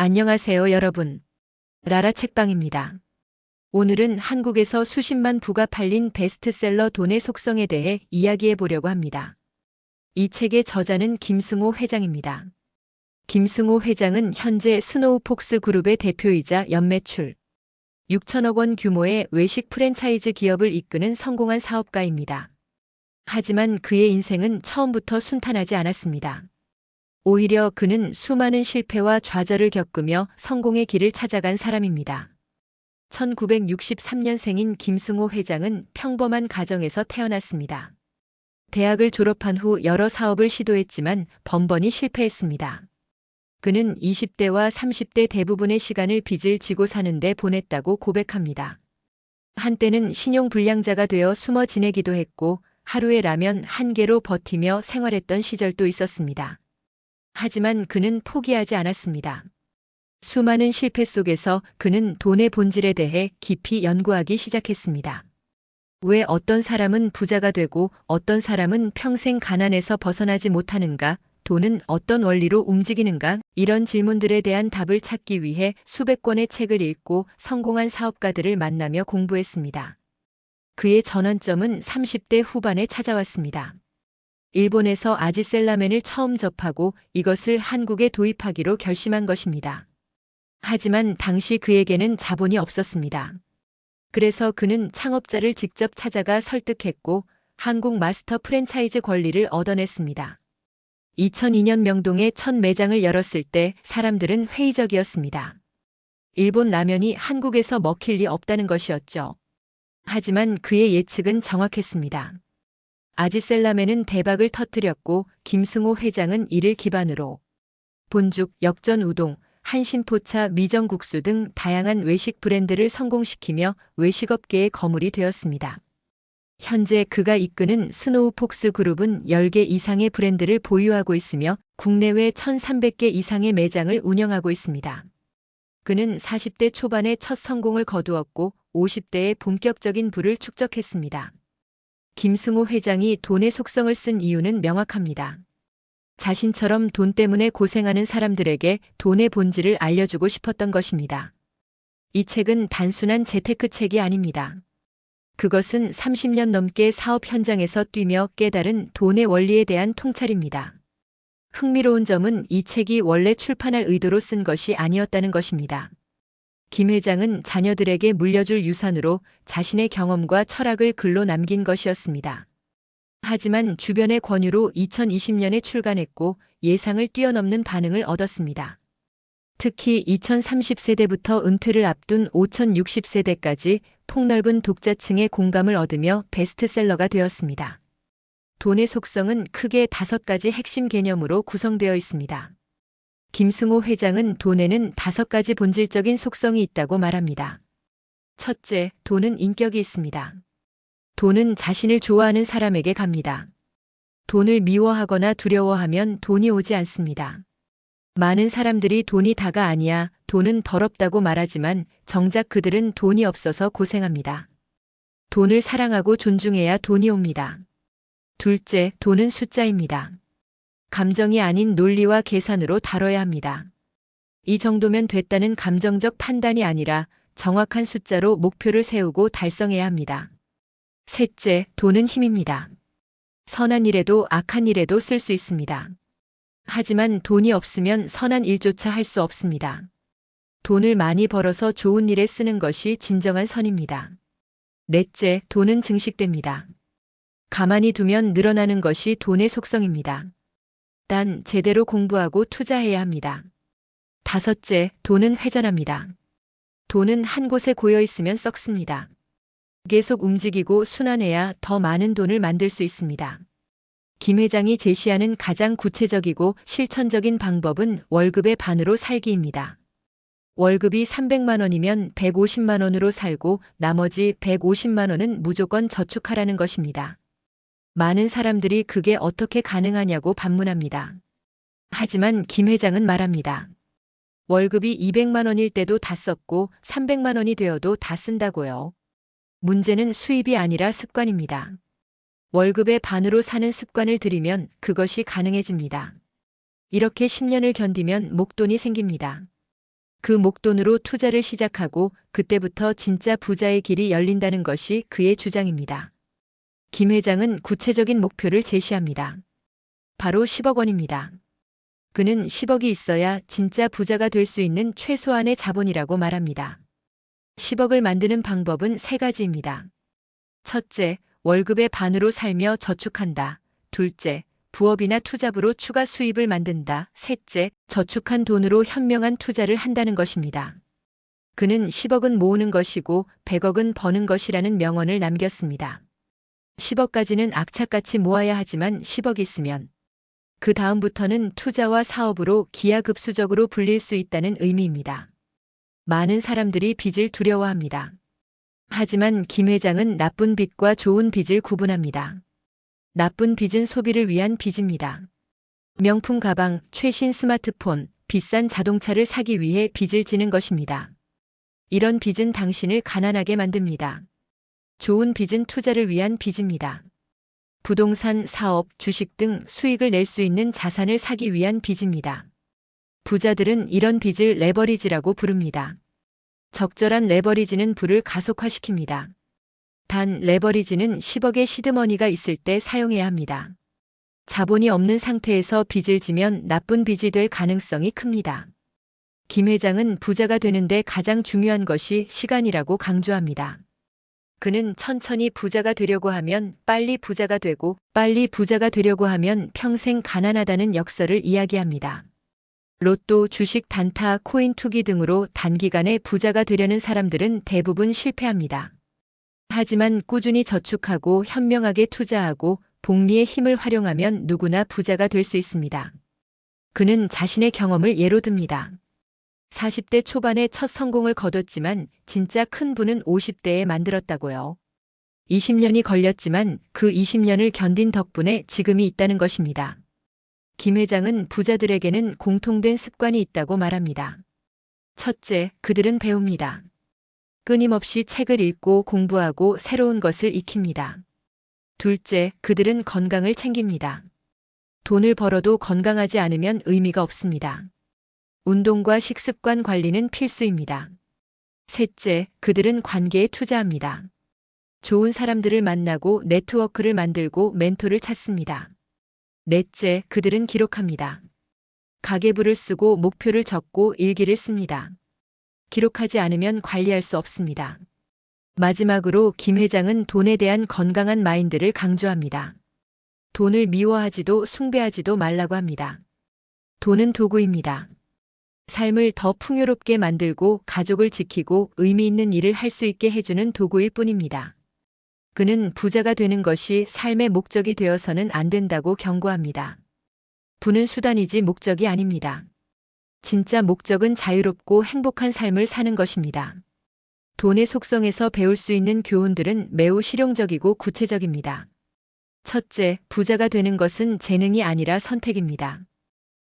안녕하세요, 여러분. 라라 책방입니다. 오늘은 한국에서 수십만 부가 팔린 베스트셀러 돈의 속성에 대해 이야기해 보려고 합니다. 이 책의 저자는 김승호 회장입니다. 김승호 회장은 현재 스노우폭스 그룹의 대표이자 연매출 6천억 원 규모의 외식 프랜차이즈 기업을 이끄는 성공한 사업가입니다. 하지만 그의 인생은 처음부터 순탄하지 않았습니다. 오히려 그는 수많은 실패와 좌절을 겪으며 성공의 길을 찾아간 사람입니다. 1963년생인 김승호 회장은 평범한 가정에서 태어났습니다. 대학을 졸업한 후 여러 사업을 시도했지만 번번이 실패했습니다. 그는 20대와 30대 대부분의 시간을 빚을 지고 사는데 보냈다고 고백합니다. 한때는 신용불량자가 되어 숨어 지내기도 했고 하루에 라면 한 개로 버티며 생활했던 시절도 있었습니다. 하지만 그는 포기하지 않았습니다. 수많은 실패 속에서 그는 돈의 본질에 대해 깊이 연구하기 시작했습니다. 왜 어떤 사람은 부자가 되고 어떤 사람은 평생 가난에서 벗어나지 못하는가? 돈은 어떤 원리로 움직이는가? 이런 질문들에 대한 답을 찾기 위해 수백 권의 책을 읽고 성공한 사업가들을 만나며 공부했습니다. 그의 전환점은 30대 후반에 찾아왔습니다. 일본에서 아지셀라멘을 처음 접하고 이것을 한국에 도입하기로 결심한 것입니다. 하지만 당시 그에게는 자본이 없었습니다. 그래서 그는 창업자를 직접 찾아가 설득했고 한국 마스터 프랜차이즈 권리를 얻어냈습니다. 2002년 명동에 첫 매장을 열었을 때 사람들은 회의적이었습니다. 일본 라면이 한국에서 먹힐 리 없다는 것이었죠. 하지만 그의 예측은 정확했습니다. 아지셀라멘은 대박을 터뜨렸고 김승호 회장은 이를 기반으로 본죽, 역전우동, 한신포차, 미정국수 등 다양한 외식 브랜드를 성공시키며 외식업계의 거물이 되었습니다. 현재 그가 이끄는 스노우폭스 그룹은 10개 이상의 브랜드를 보유하고 있으며 국내외 1,300개 이상의 매장을 운영하고 있습니다. 그는 40대 초반에 첫 성공을 거두었고 50대에 본격적인 부를 축적했습니다. 김승호 회장이 돈의 속성을 쓴 이유는 명확합니다. 자신처럼 돈 때문에 고생하는 사람들에게 돈의 본질을 알려주고 싶었던 것입니다. 이 책은 단순한 재테크 책이 아닙니다. 그것은 30년 넘게 사업 현장에서 뛰며 깨달은 돈의 원리에 대한 통찰입니다. 흥미로운 점은 이 책이 원래 출판할 의도로 쓴 것이 아니었다는 것입니다. 김 회장은 자녀들에게 물려줄 유산으로 자신의 경험과 철학을 글로 남긴 것이었습니다. 하지만 주변의 권유로 2020년에 출간했고 예상을 뛰어넘는 반응을 얻었습니다. 특히 2030세대부터 은퇴를 앞둔 5060세대까지 폭넓은 독자층의 공감을 얻으며 베스트셀러가 되었습니다. 돈의 속성은 크게 5가지 핵심 개념으로 구성되어 있습니다. 김승호 회장은 돈에는 5가지 본질적인 속성이 있다고 말합니다. 첫째, 돈은 인격이 있습니다. 돈은 자신을 좋아하는 사람에게 갑니다. 돈을 미워하거나 두려워하면 돈이 오지 않습니다. 많은 사람들이 돈이 다가 아니야, 돈은 더럽다고 말하지만 정작 그들은 돈이 없어서 고생합니다. 돈을 사랑하고 존중해야 돈이 옵니다. 둘째, 돈은 숫자입니다. 감정이 아닌 논리와 계산으로 다뤄야 합니다. 이 정도면 됐다는 감정적 판단이 아니라 정확한 숫자로 목표를 세우고 달성해야 합니다. 셋째, 돈은 힘입니다. 선한 일에도 악한 일에도 쓸 수 있습니다. 하지만 돈이 없으면 선한 일조차 할 수 없습니다. 돈을 많이 벌어서 좋은 일에 쓰는 것이 진정한 선입니다. 넷째, 돈은 증식됩니다. 가만히 두면 늘어나는 것이 돈의 속성입니다. 단 제대로 공부하고 투자해야 합니다. 다섯째, 돈은 회전합니다. 돈은 한 곳에 고여 있으면 썩습니다. 계속 움직이고 순환해야 더 많은 돈을 만들 수 있습니다. 김 회장이 제시하는 가장 구체적이고 실천적인 방법은 월급의 반으로 살기입니다. 월급이 300만 원이면 150만 원으로 살고 나머지 150만 원은 무조건 저축하라는 것입니다. 많은 사람들이 그게 어떻게 가능하냐고 반문합니다. 하지만 김 회장은 말합니다. 월급이 200만 원일 때도 다 썼고 300만 원이 되어도 다 쓴다고요. 문제는 수입이 아니라 습관입니다. 월급의 반으로 사는 습관을 들이면 그것이 가능해집니다. 이렇게 10년을 견디면 목돈이 생깁니다. 그 목돈으로 투자를 시작하고 그때부터 진짜 부자의 길이 열린다는 것이 그의 주장입니다. 김 회장은 구체적인 목표를 제시합니다. 바로 10억 원입니다. 그는 10억이 있어야 진짜 부자가 될 수 있는 최소한의 자본이라고 말합니다. 10억을 만드는 방법은 세 가지입니다. 첫째, 월급의 반으로 살며 저축한다. 둘째, 부업이나 투잡으로 추가 수입을 만든다. 셋째, 저축한 돈으로 현명한 투자를 한다는 것입니다. 그는 10억은 모으는 것이고 100억은 버는 것이라는 명언을 남겼습니다. 10억까지는 악착같이 모아야 하지만 10억 있으면 그 다음부터는 투자와 사업으로 기하급수적으로 불릴 수 있다는 의미입니다. 많은 사람들이 빚을 두려워합니다. 하지만 김 회장은 나쁜 빚과 좋은 빚을 구분합니다. 나쁜 빚은 소비를 위한 빚입니다. 명품 가방, 최신 스마트폰, 비싼 자동차를 사기 위해 빚을 지는 것입니다. 이런 빚은 당신을 가난하게 만듭니다. 좋은 빚은 투자를 위한 빚입니다. 부동산, 사업, 주식 등 수익을 낼 수 있는 자산을 사기 위한 빚입니다. 부자들은 이런 빚을 레버리지라고 부릅니다. 적절한 레버리지는 부를 가속화시킵니다. 단 레버리지는 10억의 시드머니가 있을 때 사용해야 합니다. 자본이 없는 상태에서 빚을 지면 나쁜 빚이 될 가능성이 큽니다. 김 회장은 부자가 되는데 가장 중요한 것이 시간이라고 강조합니다. 그는 천천히 부자가 되려고 하면 빨리 부자가 되고 빨리 부자가 되려고 하면 평생 가난하다는 역설을 이야기합니다. 로또, 주식, 단타, 코인 투기 등으로 단기간에 부자가 되려는 사람들은 대부분 실패합니다. 하지만 꾸준히 저축하고 현명하게 투자하고 복리의 힘을 활용하면 누구나 부자가 될 수 있습니다. 그는 자신의 경험을 예로 듭니다. 40대 초반에 첫 성공을 거뒀지만 진짜 큰 부는 50대에 만들었다고요. 20년이 걸렸지만 그 20년을 견딘 덕분에 지금이 있다는 것입니다. 김 회장은 부자들에게는 공통된 습관이 있다고 말합니다. 첫째, 그들은 배웁니다. 끊임없이 책을 읽고 공부하고 새로운 것을 익힙니다. 둘째, 그들은 건강을 챙깁니다. 돈을 벌어도 건강하지 않으면 의미가 없습니다. 운동과 식습관 관리는 필수입니다. 셋째, 그들은 관계에 투자합니다. 좋은 사람들을 만나고 네트워크를 만들고 멘토를 찾습니다. 넷째, 그들은 기록합니다. 가계부를 쓰고 목표를 적고 일기를 씁니다. 기록하지 않으면 관리할 수 없습니다. 마지막으로 김 회장은 돈에 대한 건강한 마인드를 강조합니다. 돈을 미워하지도 숭배하지도 말라고 합니다. 돈은 도구입니다. 삶을 더 풍요롭게 만들고 가족을 지키고 의미 있는 일을 할 수 있게 해주는 도구일 뿐입니다. 그는 부자가 되는 것이 삶의 목적이 되어서는 안 된다고 경고합니다. 부는 수단이지 목적이 아닙니다. 진짜 목적은 자유롭고 행복한 삶을 사는 것입니다. 돈의 속성에서 배울 수 있는 교훈들은 매우 실용적이고 구체적입니다. 첫째, 부자가 되는 것은 재능이 아니라 선택입니다.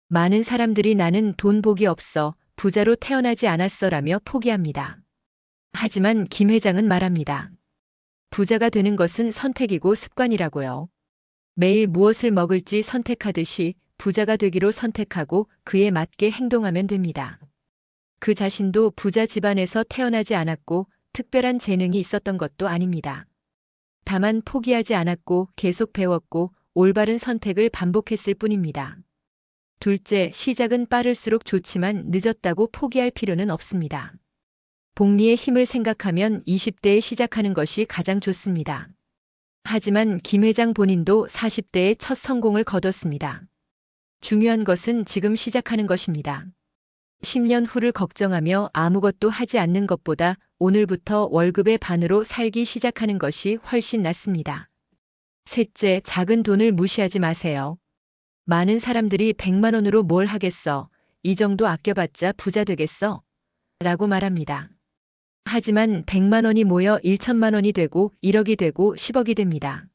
많은 사람들이 나는 돈 복이 없어, 부자로 태어나지 않았어라며 포기합니다. 하지만 김 회장은 말합니다. 부자가 되는 것은 선택이고 습관이라고요. 매일 무엇을 먹을지 선택하듯이 부자가 되기로 선택하고 그에 맞게 행동하면 됩니다. 그 자신도 부자 집안에서 태어나지 않았고 특별한 재능이 있었던 것도 아닙니다. 다만 포기하지 않았고 계속 배웠고 올바른 선택을 반복했을 뿐입니다. 둘째, 시작은 빠를수록 좋지만 늦었다고 포기할 필요는 없습니다. 복리의 힘을 생각하면 20대에 시작하는 것이 가장 좋습니다. 하지만 김 회장 본인도 40대에 첫 성공을 거뒀습니다. 중요한 것은 지금 시작하는 것입니다. 10년 후를 걱정하며 아무것도 하지 않는 것보다 오늘부터 월급의 반으로 살기 시작하는 것이 훨씬 낫습니다. 셋째, 작은 돈을 무시하지 마세요. 많은 사람들이 100만 원으로 뭘 하겠어? 이 정도 아껴봤자 부자 되겠어? 라고 말합니다. 하지만 100만 원이 모여 1천만 원이 되고 1억이 되고 10억이 됩니다.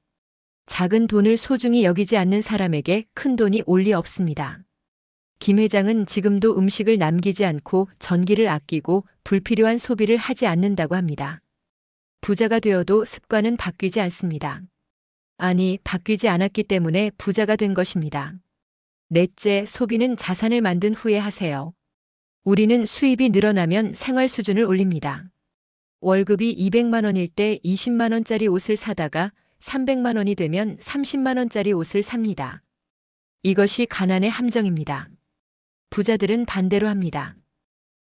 작은 돈을 소중히 여기지 않는 사람에게 큰 돈이 올 리 없습니다. 김 회장은 지금도 음식을 남기지 않고 전기를 아끼고 불필요한 소비를 하지 않는다고 합니다. 부자가 되어도 습관은 바뀌지 않습니다. 아니, 바뀌지 않았기 때문에 부자가 된 것입니다. 넷째, 소비는 자산을 만든 후에 하세요. 우리는 수입이 늘어나면 생활 수준을 올립니다. 월급이 200만 원일 때 20만 원짜리 옷을 사다가 300만 원이 되면 30만 원짜리 옷을 삽니다. 이것이 가난의 함정입니다. 부자들은 반대로 합니다.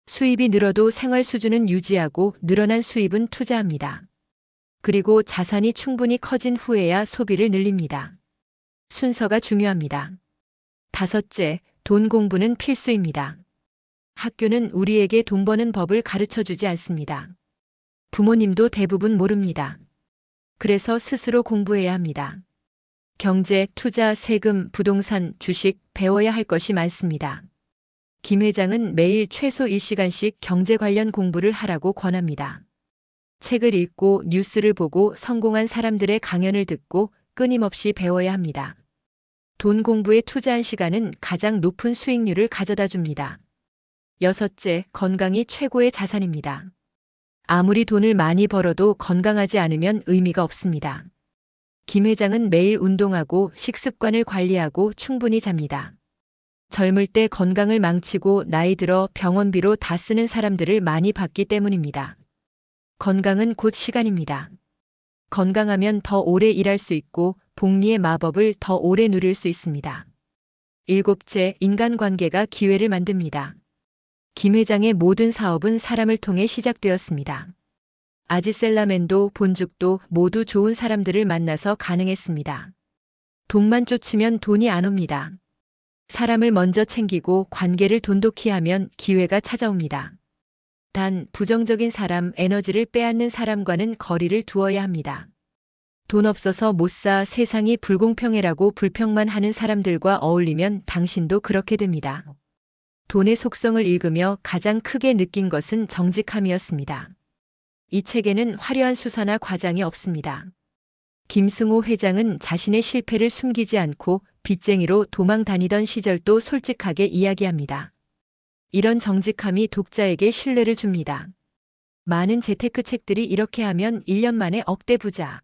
수입이 늘어도 생활 수준은 유지하고 늘어난 수입은 투자합니다. 그리고 자산이 충분히 커진 후에야 소비를 늘립니다. 순서가 중요합니다. 다섯째, 돈 공부는 필수입니다. 학교는 우리에게 돈 버는 법을 가르쳐 주지 않습니다. 부모님도 대부분 모릅니다. 그래서 스스로 공부해야 합니다. 경제, 투자, 세금, 부동산, 주식 배워야 할 것이 많습니다. 김 회장은 매일 최소 1시간씩 경제 관련 공부를 하라고 권합니다. 책을 읽고 뉴스를 보고 성공한 사람들의 강연을 듣고 끊임없이 배워야 합니다. 돈 공부에 투자한 시간은 가장 높은 수익률을 가져다 줍니다. 여섯째, 건강이 최고의 자산입니다. 아무리 돈을 많이 벌어도 건강하지 않으면 의미가 없습니다. 김 회장은 매일 운동하고 식습관을 관리하고 충분히 잡니다. 젊을 때 건강을 망치고 나이 들어 병원비로 다 쓰는 사람들을 많이 봤기 때문입니다. 건강은 곧 시간입니다. 건강하면 더 오래 일할 수 있고 복리의 마법을 더 오래 누릴 수 있습니다. 일곱째, 인간관계가 기회를 만듭니다. 김 회장의 모든 사업은 사람을 통해 시작되었습니다. 아지셀라맨도 본죽도 모두 좋은 사람들을 만나서 가능했습니다. 돈만 쫓으면 돈이 안 옵니다. 사람을 먼저 챙기고 관계를 돈독히 하면 기회가 찾아옵니다. 단, 부정적인 사람, 에너지를 빼앗는 사람과는 거리를 두어야 합니다. 돈 없어서 못 사, 세상이 불공평해라고 불평만 하는 사람들과 어울리면 당신도 그렇게 됩니다. 돈의 속성을 읽으며 가장 크게 느낀 것은 정직함이었습니다. 이 책에는 화려한 수사나 과장이 없습니다. 김승호 회장은 자신의 실패를 숨기지 않고 빚쟁이로 도망 다니던 시절도 솔직하게 이야기합니다. 이런 정직함이 독자에게 신뢰를 줍니다. 많은 재테크 책들이 이렇게 하면 1년 만에 억대 부자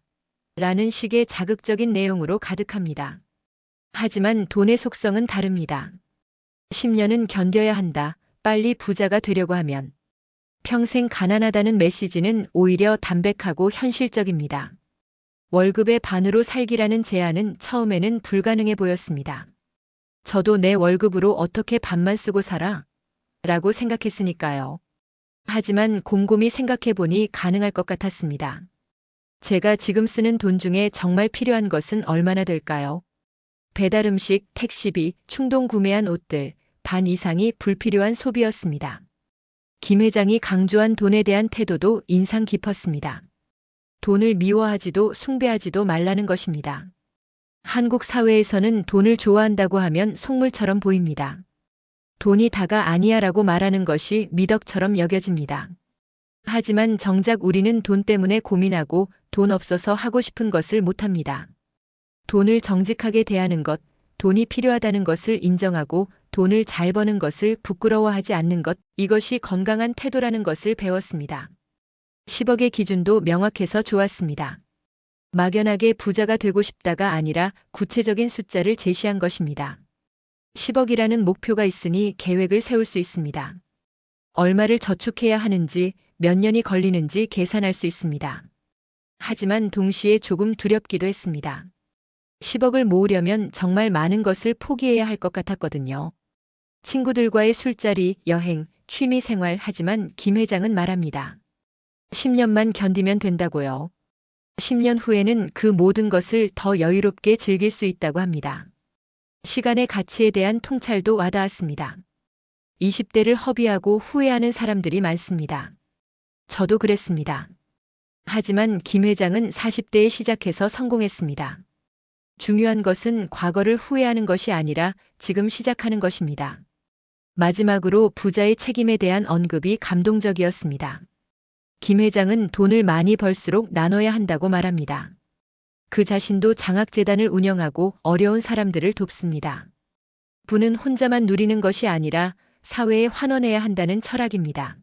라는 식의 자극적인 내용으로 가득합니다. 하지만 돈의 속성은 다릅니다. 10년은 견뎌야 한다. 빨리 부자가 되려고 하면. 평생 가난하다는 메시지는 오히려 담백하고 현실적입니다. 월급의 반으로 살기라는 제안은 처음에는 불가능해 보였습니다. 저도 내 월급으로 어떻게 반만 쓰고 살아? 라고 생각했으니까요. 하지만 곰곰이 생각해보니 가능할 것 같았습니다. 제가 지금 쓰는 돈 중에 정말 필요한 것은 얼마나 될까요? 배달 음식, 택시비, 충동 구매한 옷들, 반 이상이 불필요한 소비였습니다. 김 회장이 강조한 돈에 대한 태도도 인상 깊었습니다. 돈을 미워하지도 숭배하지도 말라는 것입니다. 한국 사회에서는 돈을 좋아한다고 하면 속물처럼 보입니다. 돈이 다가 아니야라고 말하는 것이 미덕처럼 여겨집니다. 하지만 정작 우리는 돈 때문에 고민하고 돈 없어서 하고 싶은 것을 못합니다. 돈을 정직하게 대하는 것, 돈이 필요하다는 것을 인정하고 돈을 잘 버는 것을 부끄러워하지 않는 것, 이것이 건강한 태도라는 것을 배웠습니다. 10억의 기준도 명확해서 좋았습니다. 막연하게 부자가 되고 싶다가 아니라 구체적인 숫자를 제시한 것입니다. 10억이라는 목표가 있으니 계획을 세울 수 있습니다. 얼마를 저축해야 하는지, 몇 년이 걸리는지 계산할 수 있습니다. 하지만 동시에 조금 두렵기도 했습니다. 10억을 모으려면 정말 많은 것을 포기해야 할 것 같았거든요. 친구들과의 술자리, 여행, 취미 생활, 하지만 김 회장은 말합니다. 10년만 견디면 된다고요. 10년 후에는 그 모든 것을 더 여유롭게 즐길 수 있다고 합니다. 시간의 가치에 대한 통찰도 와닿았습니다. 20대를 허비하고 후회하는 사람들이 많습니다. 저도 그랬습니다. 하지만 김 회장은 40대에 시작해서 성공했습니다. 중요한 것은 과거를 후회하는 것이 아니라 지금 시작하는 것입니다. 마지막으로 부자의 책임에 대한 언급이 감동적이었습니다. 김 회장은 돈을 많이 벌수록 나눠야 한다고 말합니다. 그 자신도 장학재단을 운영하고 어려운 사람들을 돕습니다. 부는 혼자만 누리는 것이 아니라 사회에 환원해야 한다는 철학입니다.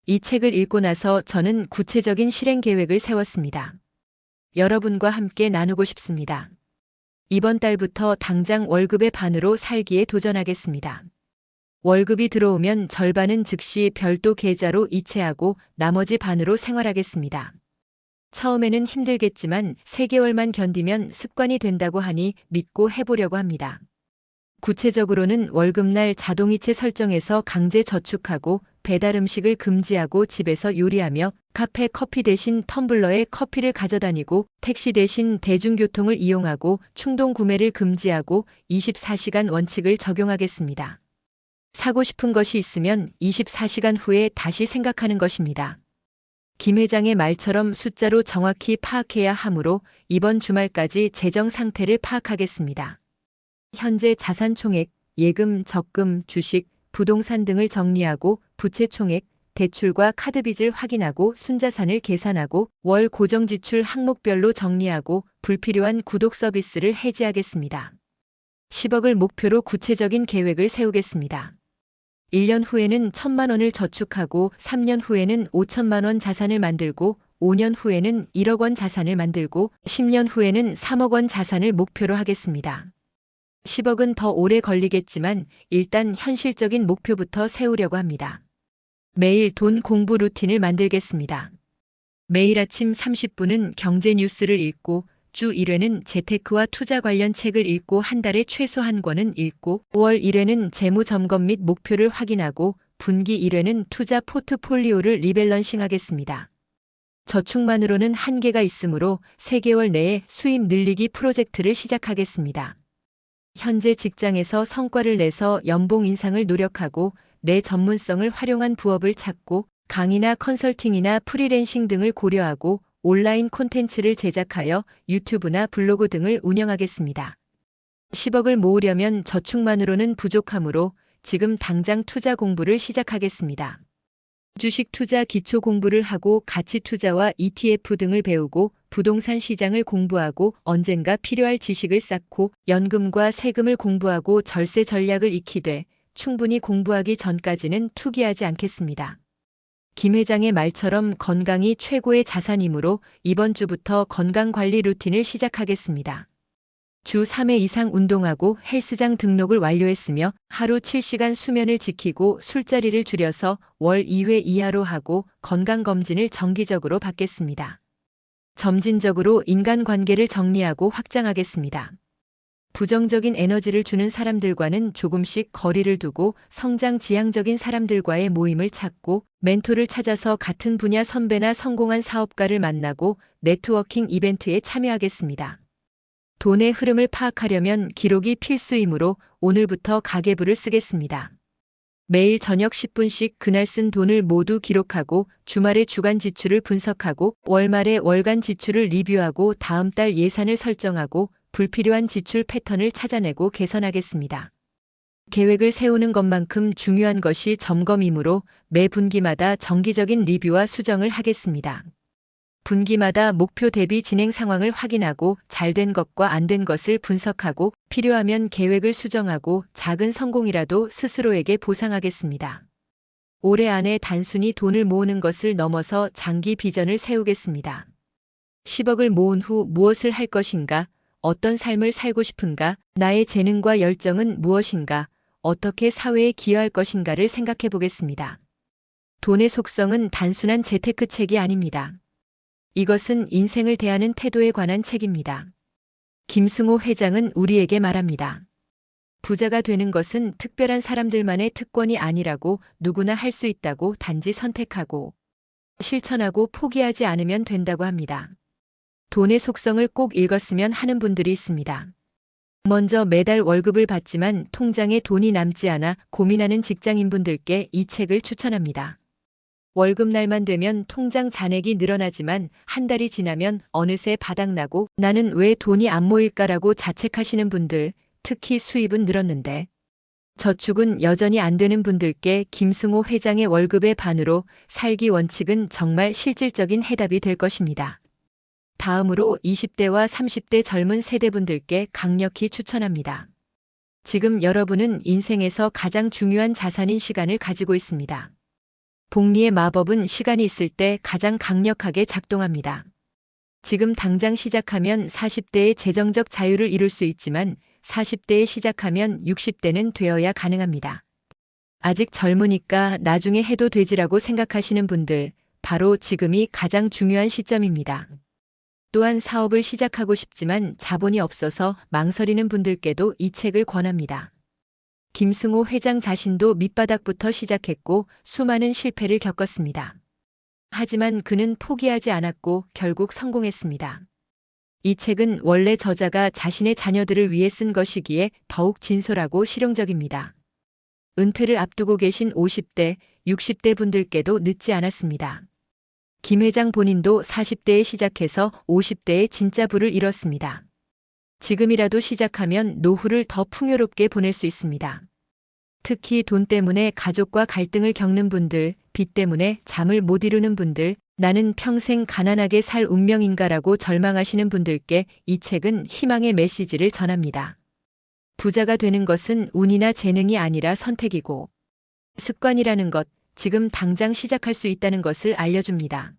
이 책을 읽고 나서 저는 구체적인 실행 계획을 세웠습니다. 여러분과 함께 나누고 싶습니다. 이번 달부터 당장 월급의 반으로 살기에 도전하겠습니다. 월급이 들어오면 절반은 즉시 별도 계좌로 이체하고 나머지 반으로 생활하겠습니다. 처음에는 힘들겠지만 3개월만 견디면 습관이 된다고 하니 믿고 해보려고 합니다. 구체적으로는 월급날 자동이체 설정해서 강제 저축하고 배달 음식을 금지하고 집에서 요리하며 카페 커피 대신 텀블러에 커피를 가져다니고 택시 대신 대중교통을 이용하고 충동 구매를 금지하고 24시간 원칙을 적용하겠습니다. 사고 싶은 것이 있으면 24시간 후에 다시 생각하는 것입니다. 김 회장의 말처럼 숫자로 정확히 파악해야 하므로 이번 주말까지 재정 상태를 파악하겠습니다. 현재 자산 총액, 예금, 적금, 주식, 부동산 등을 정리하고 부채 총액, 대출과 카드 빚을 확인하고 순자산을 계산하고 월 고정 지출 항목별로 정리하고 불필요한 구독 서비스를 해지하겠습니다. 10억을 목표로 구체적인 계획을 세우겠습니다. 1년 후에는 1,000만 원을 저축하고 3년 후에는 5천만 원 자산을 만들고 5년 후에는 1억 원 자산을 만들고 10년 후에는 3억 원 자산을 목표로 하겠습니다. 10억은 더 오래 걸리겠지만 일단 현실적인 목표부터 세우려고 합니다. 매일 돈 공부 루틴을 만들겠습니다. 매일 아침 30분은 경제 뉴스를 읽고 주 1회는 재테크와 투자 관련 책을 읽고 한 달에 최소 한 권은 읽고 5월 1회는 재무 점검 및 목표를 확인하고 분기 1회는 투자 포트폴리오를 리밸런싱 하겠습니다. 저축만으로는 한계가 있으므로 3개월 내에 수입 늘리기 프로젝트를 시작하겠습니다. 현재 직장에서 성과를 내서 연봉 인상을 노력하고 내 전문성을 활용한 부업을 찾고 강의나 컨설팅이나 프리랜싱 등을 고려하고 온라인 콘텐츠를 제작하여 유튜브나 블로그 등을 운영하겠습니다. 10억을 모으려면 저축만으로는 부족하므로 지금 당장 투자 공부를 시작하겠습니다. 주식 투자 기초 공부를 하고 가치 투자와 ETF 등을 배우고 부동산 시장을 공부하고 언젠가 필요할 지식을 쌓고 연금과 세금을 공부하고 절세 전략을 익히되 충분히 공부하기 전까지는 투기하지 않겠습니다. 김 회장의 말처럼 건강이 최고의 자산이므로 이번 주부터 건강관리 루틴을 시작하겠습니다. 주 3회 이상 운동하고 헬스장 등록을 완료했으며 하루 7시간 수면을 지키고 술자리를 줄여서 월 2회 이하로 하고 건강검진을 정기적으로 받겠습니다. 점진적으로 인간관계를 정리하고 확장하겠습니다. 부정적인 에너지를 주는 사람들과는 조금씩 거리를 두고 성장 지향적인 사람들과의 모임을 찾고 멘토를 찾아서 같은 분야 선배나 성공한 사업가를 만나고 네트워킹 이벤트에 참여하겠습니다. 돈의 흐름을 파악하려면 기록이 필수이므로 오늘부터 가계부를 쓰겠습니다. 매일 저녁 10분씩 그날 쓴 돈을 모두 기록하고 주말에 주간 지출을 분석하고 월말에 월간 지출을 리뷰하고 다음 달 예산을 설정하고 불필요한 지출 패턴을 찾아내고 개선하겠습니다. 계획을 세우는 것만큼 중요한 것이 점검이므로 매 분기마다 정기적인 리뷰와 수정을 하겠습니다. 분기마다 목표 대비 진행 상황을 확인하고 잘된 것과 안 된 것을 분석하고 필요하면 계획을 수정하고 작은 성공이라도 스스로에게 보상하겠습니다. 올해 안에 단순히 돈을 모으는 것을 넘어서 장기 비전을 세우겠습니다. 10억을 모은 후 무엇을 할 것인가? 어떤 삶을 살고 싶은가? 나의 재능과 열정은 무엇인가? 어떻게 사회에 기여할 것인가를 생각해 보겠습니다. 돈의 속성은 단순한 재테크 책이 아닙니다. 이것은 인생을 대하는 태도에 관한 책입니다. 김승호 회장은 우리에게 말합니다. 부자가 되는 것은 특별한 사람들만의 특권이 아니라고 누구나 할 수 있다고 단지 선택하고 실천하고 포기하지 않으면 된다고 합니다. 돈의 속성을 꼭 읽었으면 하는 분들이 있습니다. 먼저 매달 월급을 받지만 통장에 돈이 남지 않아 고민하는 직장인분들께 이 책을 추천합니다. 월급날만 되면 통장 잔액이 늘어나지만 한 달이 지나면 어느새 바닥나고 나는 왜 돈이 안 모일까라고 자책하시는 분들, 특히 수입은 늘었는데 저축은 여전히 안 되는 분들께 김승호 회장의 월급의 반으로 살기 원칙은 정말 실질적인 해답이 될 것입니다. 다음으로 20대와 30대 젊은 세대분들께 강력히 추천합니다. 지금 여러분은 인생에서 가장 중요한 자산인 시간을 가지고 있습니다. 복리의 마법은 시간이 있을 때 가장 강력하게 작동합니다. 지금 당장 시작하면 40대의 재정적 자유를 이룰 수 있지만 40대에 시작하면 60대는 되어야 가능합니다. 아직 젊으니까 나중에 해도 되지라고 생각하시는 분들, 바로 지금이 가장 중요한 시점입니다. 또한 사업을 시작하고 싶지만 자본이 없어서 망설이는 분들께도 이 책을 권합니다. 김승호 회장 자신도 밑바닥부터 시작했고 수많은 실패를 겪었습니다. 하지만 그는 포기하지 않았고 결국 성공했습니다. 이 책은 원래 저자가 자신의 자녀들을 위해 쓴 것이기에 더욱 진솔하고 실용적입니다. 은퇴를 앞두고 계신 50대, 60대 분들께도 늦지 않았습니다. 김 회장 본인도 40대에 시작해서 50대에 진짜 부를 이뤘습니다. 지금이라도 시작하면 노후를 더 풍요롭게 보낼 수 있습니다. 특히 돈 때문에 가족과 갈등을 겪는 분들, 빚 때문에 잠을 못 이루는 분들, 나는 평생 가난하게 살 운명인가라고 절망하시는 분들께 이 책은 희망의 메시지를 전합니다. 부자가 되는 것은 운이나 재능이 아니라 선택이고 습관이라는 것, 지금 당장 시작할 수 있다는 것을 알려줍니다.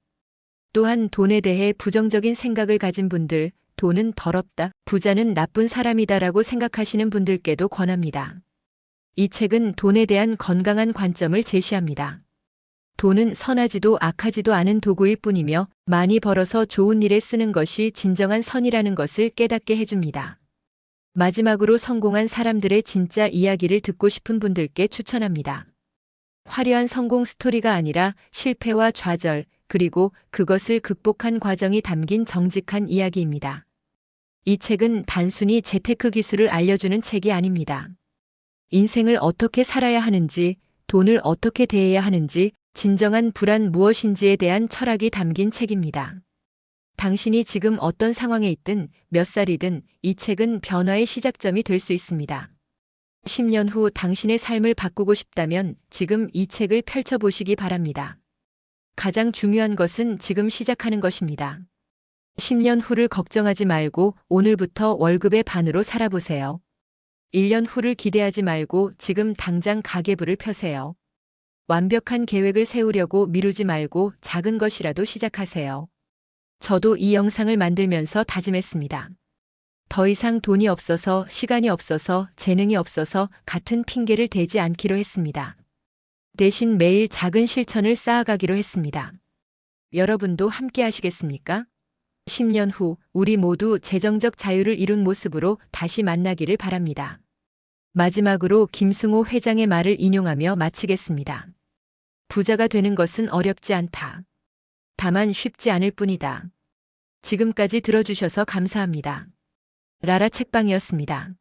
또한 돈에 대해 부정적인 생각을 가진 분들, 돈은 더럽다, 부자는 나쁜 사람이다라고 생각하시는 분들께도 권합니다. 이 책은 돈에 대한 건강한 관점을 제시합니다. 돈은 선하지도 악하지도 않은 도구일 뿐이며 많이 벌어서 좋은 일에 쓰는 것이 진정한 선이라는 것을 깨닫게 해줍니다. 마지막으로 성공한 사람들의 진짜 이야기를 듣고 싶은 분들께 추천합니다. 화려한 성공 스토리가 아니라 실패와 좌절, 그리고 그것을 극복한 과정이 담긴 정직한 이야기입니다. 이 책은 단순히 재테크 기술을 알려주는 책이 아닙니다. 인생을 어떻게 살아야 하는지, 돈을 어떻게 대해야 하는지, 진정한 불안 무엇인지에 대한 철학이 담긴 책입니다. 당신이 지금 어떤 상황에 있든 몇 살이든 이 책은 변화의 시작점이 될 수 있습니다. 10년 후 당신의 삶을 바꾸고 싶다면 지금 이 책을 펼쳐보시기 바랍니다. 가장 중요한 것은 지금 시작하는 것입니다. 10년 후를 걱정하지 말고 오늘부터 월급의 반으로 살아보세요. 1년 후를 기대하지 말고 지금 당장 가계부를 펴세요. 완벽한 계획을 세우려고 미루지 말고 작은 것이라도 시작하세요. 저도 이 영상을 만들면서 다짐했습니다. 더 이상 돈이 없어서, 시간이 없어서, 재능이 없어서 같은 핑계를 대지 않기로 했습니다. 대신 매일 작은 실천을 쌓아가기로 했습니다. 여러분도 함께 하시겠습니까? 10년 후 우리 모두 재정적 자유를 이룬 모습으로 다시 만나기를 바랍니다. 마지막으로 김승호 회장의 말을 인용하며 마치겠습니다. 부자가 되는 것은 어렵지 않다. 다만 쉽지 않을 뿐이다. 지금까지 들어주셔서 감사합니다. 라라 책방이었습니다.